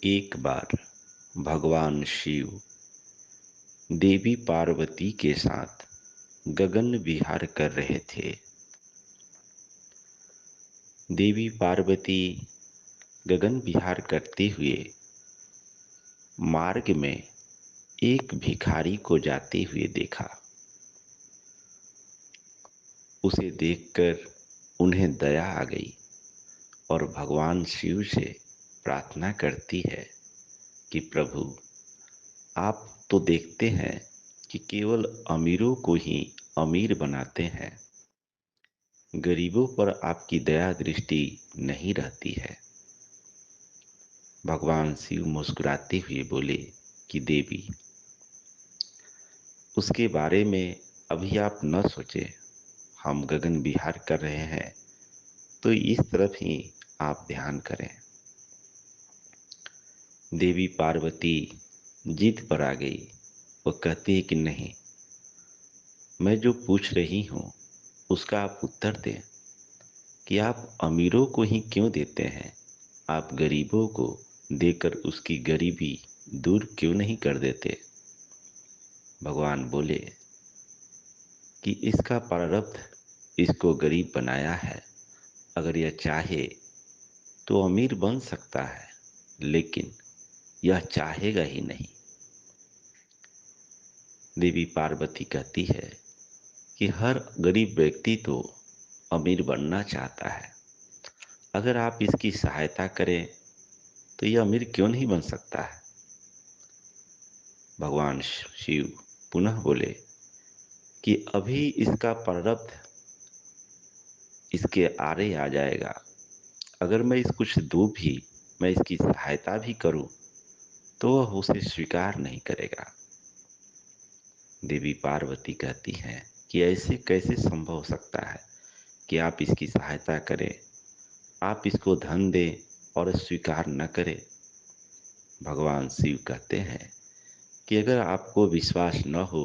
एक बार भगवान शिव देवी पार्वती के साथ गगन विहार कर रहे थे। देवी पार्वती गगन विहार करते हुए मार्ग में एक भिखारी को जाते हुए देखा। उसे देखकर उन्हें दया आ गई और भगवान शिव से प्रार्थना करती है कि प्रभु, आप तो देखते हैं कि केवल अमीरों को ही अमीर बनाते हैं, गरीबों पर आपकी दया दृष्टि नहीं रहती है। भगवान शिव मुस्कुराते हुए बोले कि देवी, उसके बारे में अभी आप न सोचें। हम गगन विहार कर रहे हैं तो इस तरफ ही आप ध्यान करें। देवी पार्वती जिद पर आ गई। वो कहती है कि नहीं, मैं जो पूछ रही हूँ उसका आप उत्तर दें कि आप अमीरों को ही क्यों देते हैं, आप गरीबों को देकर उसकी गरीबी दूर क्यों नहीं कर देते। भगवान बोले कि इसका प्रारब्ध इसको गरीब बनाया है। अगर यह चाहे तो अमीर बन सकता है, लेकिन यह चाहेगा ही नहीं। देवी पार्वती कहती है कि हर गरीब व्यक्ति तो अमीर बनना चाहता है। अगर आप इसकी सहायता करें तो यह अमीर क्यों नहीं बन सकता है। भगवान शिव पुनः बोले कि अभी इसका प्रारब्ध इसके आरे आ जाएगा। अगर मैं इस कुछ दूँ भी, मैं इसकी सहायता भी करूं तो वह उसे स्वीकार नहीं करेगा। देवी पार्वती कहती हैं कि ऐसे कैसे संभव हो सकता है कि आप इसकी सहायता करें, आप इसको धन दें और स्वीकार न करें। भगवान शिव कहते हैं कि अगर आपको विश्वास न हो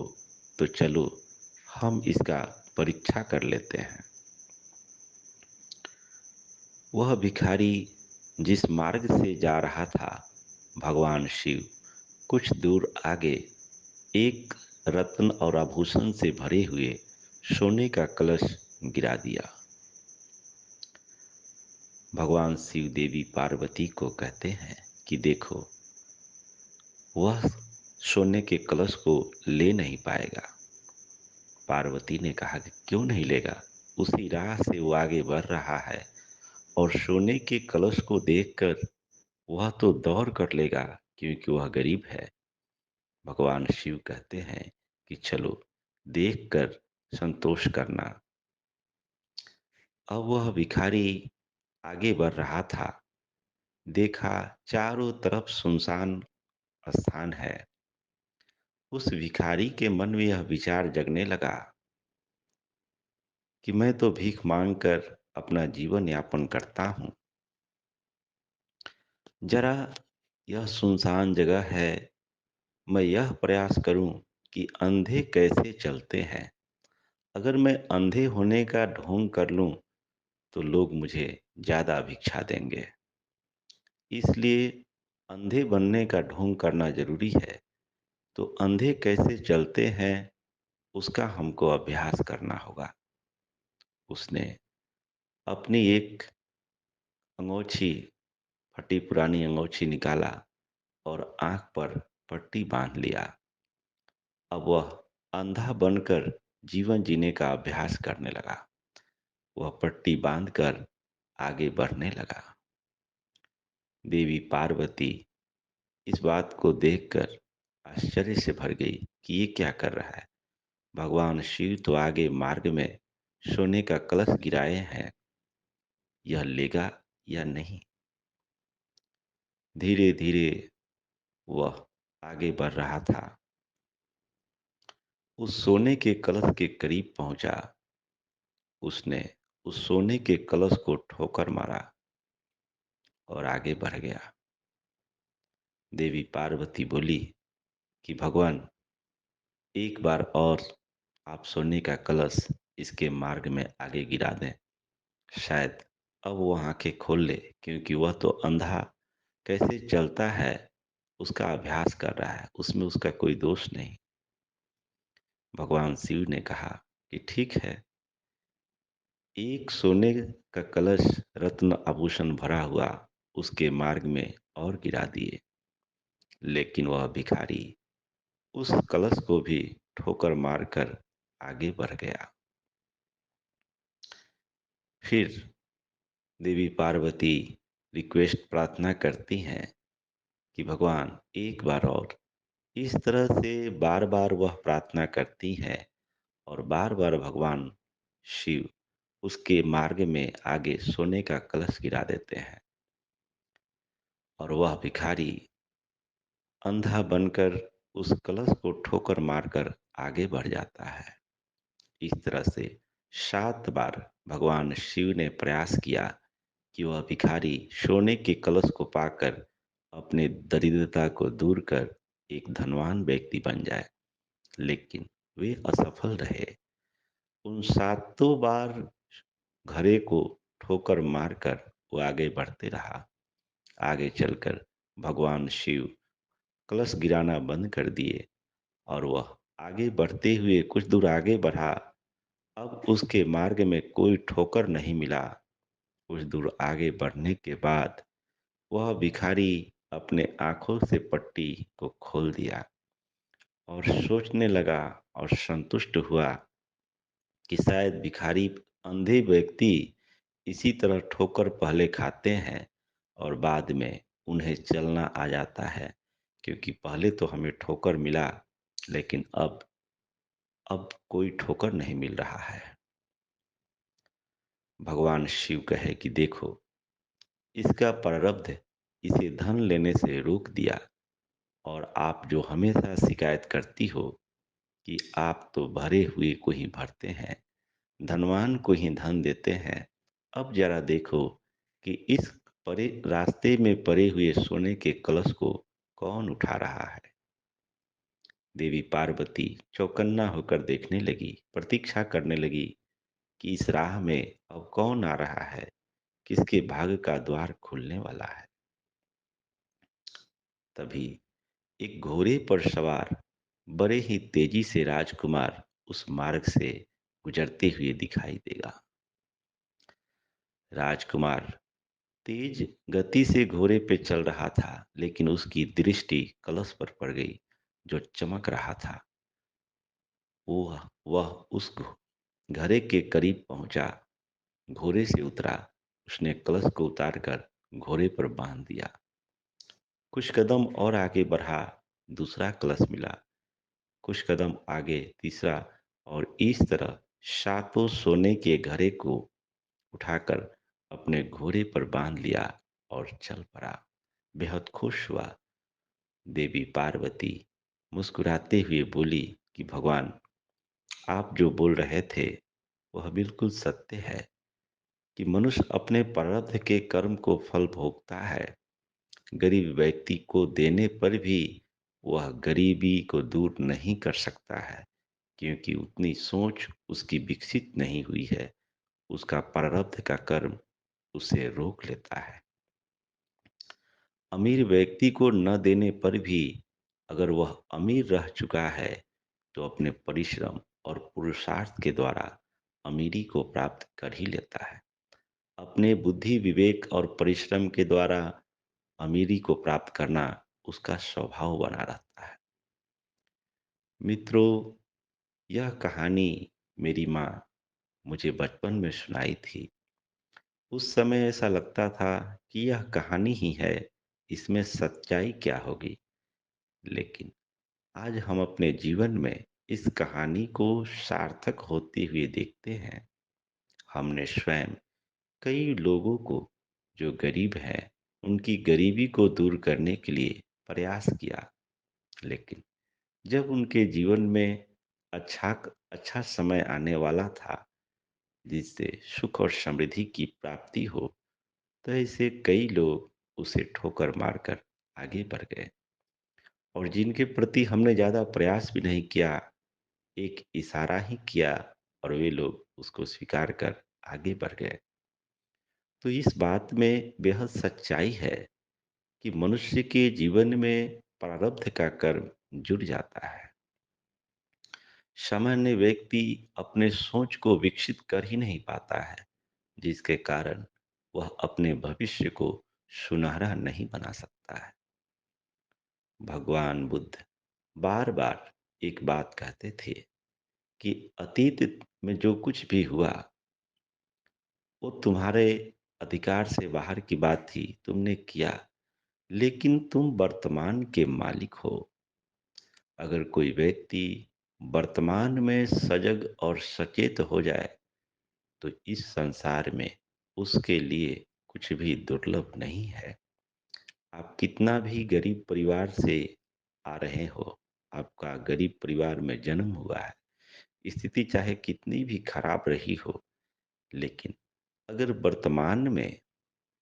तो चलो हम इसका परीक्षा कर लेते हैं। वह भिखारी जिस मार्ग से जा रहा था, भगवान शिव कुछ दूर आगे एक रत्न और आभूषण से भरे हुए सोने का कलश गिरा दिया। भगवान शिव देवी पार्वती को कहते हैं कि देखो, वह सोने के कलश को ले नहीं पाएगा। पार्वती ने कहा कि क्यों नहीं लेगा, उसी राह से वो आगे बढ़ रहा है और सोने के कलश को देखकर वह तो दौड़ कर लेगा क्योंकि वह गरीब है। भगवान शिव कहते हैं कि चलो देखकर संतोष करना। अब वह भिखारी आगे बढ़ रहा था। देखा चारों तरफ सुनसान स्थान है। उस भिखारी के मन में यह विचार जगने लगा कि मैं तो भीख मांगकर अपना जीवन यापन करता हूँ। जरा यह सुनसान जगह है, मैं यह प्रयास करूं कि अंधे कैसे चलते हैं। अगर मैं अंधे होने का ढोंग कर लूं तो लोग मुझे ज्यादा भिक्षा देंगे। इसलिए अंधे बनने का ढोंग करना जरूरी है। तो अंधे कैसे चलते हैं उसका हमको अभ्यास करना होगा। उसने अपनी एक अंगोछी, फटी पुरानी अंगोछी निकाला और आंख पर पट्टी बांध लिया। अब वह अंधा बनकर जीवन जीने का अभ्यास करने लगा। वह पट्टी बांधकर आगे बढ़ने लगा। देवी पार्वती इस बात को देखकर आश्चर्य से भर गई कि ये क्या कर रहा है। भगवान शिव तो आगे मार्ग में सोने का कलश गिराए हैं, यह लेगा या नहीं। धीरे धीरे वह आगे बढ़ रहा था। उस सोने के कलश के करीब पहुंचा। उसने उस सोने के कलश को ठोकर मारा और आगे बढ़ गया। देवी पार्वती बोली कि भगवान, एक बार और आप सोने का कलश इसके मार्ग में आगे गिरा दें। शायद अब वो आंखें खोल ले, क्योंकि वह तो अंधा कैसे चलता है, उसका अभ्यास कर रहा है, उसमें उसका कोई दोष नहीं। भगवान शिव ने कहा कि ठीक है, एक सोने का कलश रत्न आभूषण भरा हुआ उसके मार्ग में और गिरा दिए, लेकिन वह भिखारी उस कलश को भी ठोकर मारकर आगे बढ़ गया। फिर देवी पार्वती रिक्वेस्ट प्रार्थना करती हैं कि भगवान एक बार और। इस तरह से बार-बार वह प्रार्थना करती हैं और बार-बार भगवान शिव उसके मार्ग में आगे सोने का कलश गिरा देते हैं और वह भिखारी अंधा बनकर उस कलश को ठोकर मारकर आगे बढ़ जाता है। इस तरह से 7 बार भगवान शिव ने प्रयास किया कि वह भिखारी सोने के कलश को पाकर अपने दरिद्रता को दूर कर एक धनवान व्यक्ति बन जाए, लेकिन वे असफल रहे। उन सातों बार घड़े को ठोकर मारकर वो आगे बढ़ते रहा। आगे चलकर भगवान शिव कलश गिराना बंद कर दिए और वह आगे बढ़ते हुए कुछ दूर आगे बढ़ा। अब उसके मार्ग में कोई ठोकर नहीं मिला। कुछ दूर आगे बढ़ने के बाद वह भिखारी अपने आँखों से पट्टी को खोल दिया और सोचने लगा और संतुष्ट हुआ कि शायद भिखारी अंधे व्यक्ति इसी तरह ठोकर पहले खाते हैं और बाद में उन्हें चलना आ जाता है, क्योंकि पहले तो हमें ठोकर मिला, लेकिन अब कोई ठोकर नहीं मिल रहा है। भगवान शिव कहे कि देखो, इसका प्रारब्ध इसे धन लेने से रोक दिया और आप जो हमेशा शिकायत करती हो कि आप तो भरे हुए को ही भरते हैं, धनवान को ही धन देते हैं। अब जरा देखो कि इस परे रास्ते में पड़े हुए सोने के कलश को कौन उठा रहा है। देवी पार्वती चौकन्ना होकर देखने लगी, प्रतीक्षा करने लगी कि इस राह में अब कौन आ रहा है, किसके भाग्य का द्वार खुलने वाला है। तभी एक घोड़े पर सवार बड़े ही तेजी से राजकुमार उस मार्ग से गुजरते हुए दिखाई देगा। राजकुमार तेज गति से घोड़े पे चल रहा था, लेकिन उसकी दृष्टि कलश पर पड़ गई जो चमक रहा था। वह उस घड़े के करीब पहुंचा, घोड़े से उतरा, उसने कलश को उतारकर घोड़े पर बांध दिया। कुछ कदम और आगे बढ़ा, दूसरा कलश मिला। कुछ कदम आगे तीसरा, और इस तरह सातों सोने के घड़े को उठाकर अपने घोड़े पर बांध लिया और चल पड़ा। बेहद खुश हुआ। देवी पार्वती मुस्कुराते हुए बोली कि भगवान, आप जो बोल रहे थे वह बिल्कुल सत्य है कि मनुष्य अपने प्रारब्ध के कर्म को फल भोगता है। गरीब व्यक्ति को देने पर भी वह गरीबी को दूर नहीं कर सकता है, क्योंकि उतनी सोच उसकी विकसित नहीं हुई है। उसका प्रारब्ध का कर्म उसे रोक लेता है। अमीर व्यक्ति को न देने पर भी अगर वह अमीर रह चुका है, तो अपने परिश्रम और पुरुषार्थ के द्वारा अमीरी को प्राप्त कर ही लेता है। अपने बुद्धि, विवेक और परिश्रम के द्वारा अमीरी को प्राप्त करना उसका स्वभाव बना रहता है। मित्रों, यह कहानी मेरी माँ मुझे बचपन में सुनाई थी। उस समय ऐसा लगता था कि यह कहानी ही है, इसमें सच्चाई क्या होगी? लेकिन आज हम अपने जीवन में इस कहानी को सार्थक होते हुए देखते हैं। हमने स्वयं कई लोगों को जो गरीब हैं, उनकी गरीबी को दूर करने के लिए प्रयास किया, लेकिन जब उनके जीवन में अच्छा अच्छा समय आने वाला था, जिससे सुख और समृद्धि की प्राप्ति हो, तो ऐसे कई लोग उसे ठोकर मारकर आगे बढ़ गए। और जिनके प्रति हमने ज़्यादा प्रयास भी नहीं किया, एक इशारा ही किया और वे लोग उसको स्वीकार कर आगे बढ़ गए। तो इस बात में बेहद सच्चाई है कि मनुष्य के जीवन में प्रारब्ध का कर्म जुड़ जाता है। सामान्य व्यक्ति अपने सोच को विकसित कर ही नहीं पाता है, जिसके कारण वह अपने भविष्य को सुनहरा नहीं बना सकता है। भगवान बुद्ध बार बार एक बात कहते थे कि अतीत में जो कुछ भी हुआ वो तुम्हारे अधिकार से बाहर की बात थी, तुमने किया, लेकिन तुम वर्तमान के मालिक हो। अगर कोई व्यक्ति वर्तमान में सजग और सचेत हो जाए तो इस संसार में उसके लिए कुछ भी दुर्लभ नहीं है। आप कितना भी गरीब परिवार से आ रहे हो, आपका गरीब परिवार में जन्म हुआ है, स्थिति चाहे कितनी भी खराब रही हो, लेकिन अगर वर्तमान में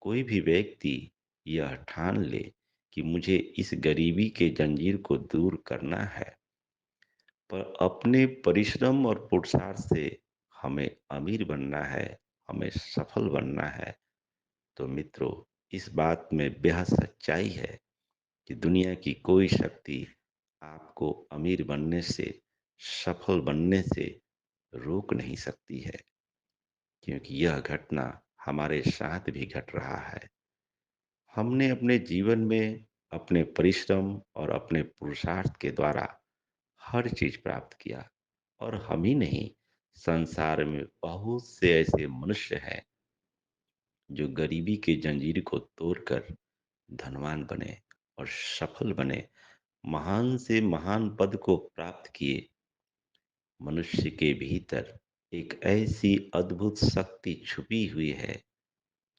कोई भी व्यक्ति यह ठान ले कि मुझे इस गरीबी के जंजीर को दूर करना है, पर अपने परिश्रम और पुरुषार्थ से हमें अमीर बनना है, हमें सफल बनना है, तो मित्रों, इस बात में बेहद सच्चाई है कि दुनिया की कोई शक्ति आपको अमीर बनने से, सफल बनने से रोक नहीं सकती है, क्योंकि यह घटना हमारे साथ भी घट रहा है। हमने अपने जीवन में अपने परिश्रम और अपने पुरुषार्थ के द्वारा हर चीज प्राप्त किया, और हम ही नहीं, संसार में बहुत से ऐसे मनुष्य हैं जो गरीबी के जंजीर को तोड़कर धनवान बने और सफल बने, महान से महान पद को प्राप्त किए। मनुष्य के भीतर एक ऐसी अद्भुत शक्ति छुपी हुई है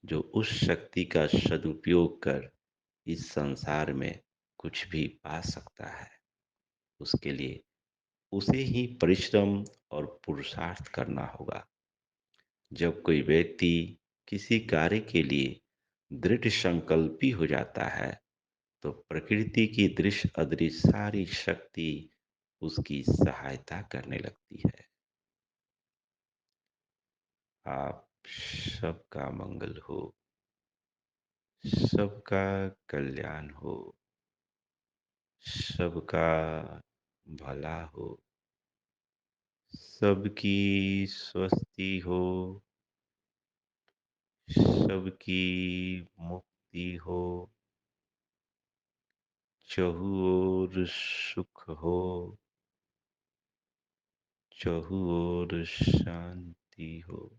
जो उस शक्ति का सदुपयोग कर इस संसार में कुछ भी पा सकता है। उसके लिए उसे ही परिश्रम और पुरुषार्थ करना होगा। जब कोई व्यक्ति किसी कार्य के लिए दृढ़ संकल्पी हो जाता है, तो प्रकृति की दृश्य अदृश्य सारी शक्ति उसकी सहायता करने लगती है। आप सबका मंगल हो, सबका कल्याण हो, सबका भला हो, सबकी स्वस्ति हो, सबकी मुक्ति हो, चहु ओर सुख हो, चहु ओर शांति हो।